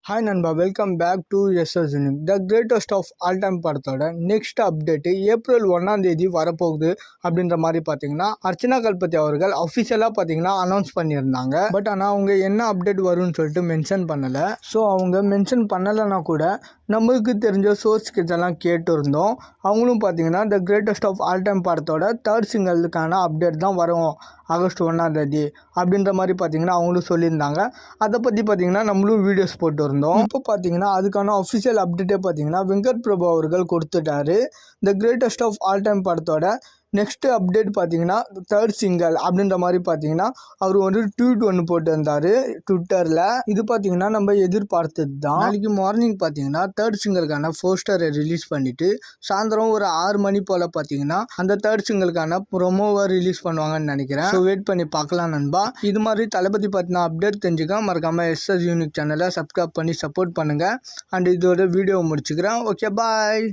Hi நண்பா, welcome back to SS Unique. The greatest of all time படத்தோட next update April 1 வரப்போகுது அப்படின்ற மாதிரி பார்த்தீங்கன்னா அர்ச்சனா கல்பதி அவர்கள் அஃபிஷியலாக பார்த்தீங்கன்னா அனௌன்ஸ் பண்ணியிருந்தாங்க. பட் ஆனால் அவங்க என்ன அப்டேட் வரும்னு சொல்லிட்டு மென்ஷன் பண்ணலை. ஸோ அவங்க மென்ஷன் பண்ணலைன்னா கூட நம்மளுக்கு தெரிஞ்ச சோர்ஸ் கிட்டெல்லாம் கேட்டு இருந்தோம். அவங்களும் பார்த்தீங்கன்னா the greatest of all time படத்தோட தேர்ட் சிங்கிளுக்கான அப்டேட் தான் வரும் ஆகஸ்ட் 1 அப்படின்ற மாதிரி பார்த்தீங்கன்னா அவங்களும் சொல்லியிருந்தாங்க. அதை பற்றி பார்த்தீங்கன்னா நம்மளும் வீடியோஸ் போட்டு இருந்தோம். இப்போ பார்த்தீங்கன்னா அதுக்கான அஃபிஷியல் அப்டேட்டே பார்த்தீங்கன்னா வெங்கட் பிரபு அவர்கள் கொடுத்துட்டாரு. The greatest of all time படத்தோட நெக்ஸ்ட் அப்டேட் பார்த்தீங்கன்னா தேர்ட் சிங்கிள் அப்படின்ற மாதிரி பார்த்தீங்கன்னா அவர் ஒரு ட்வீட் ஒன்று போட்டிருந்தார் ட்விட்டரில். இது பார்த்தீங்கன்னா நம்ம எதிர்பார்த்தது தான். நாளைக்கு மார்னிங் பார்த்தீங்கன்னா தேர்ட் சிங்கிளுக்கான போஸ்டரை ரிலீஸ் பண்ணிவிட்டு சாயந்தரம் ஒரு 6 மணி போல் பார்த்தீங்கன்னா அந்த தேர்ட் சிங்கிளுக்கான ப்ரொமோவை ரிலீஸ் பண்ணுவாங்கன்னு நினைக்கிறேன். ஸோ வெயிட் பண்ணி பார்க்கலாம் நண்பா. இது மாதிரி தளபதி பற்றின அப்டேட் தெரிஞ்சுக்க மறக்காமல் எஸ்எஸ் யூனிக் சேனலை சப்ஸ்கிரைப் பண்ணி சப்போர்ட் பண்ணுங்கள். அண்ட் இதோட வீடியோவை முடிச்சுக்கிறேன். ஓகே, பாய்.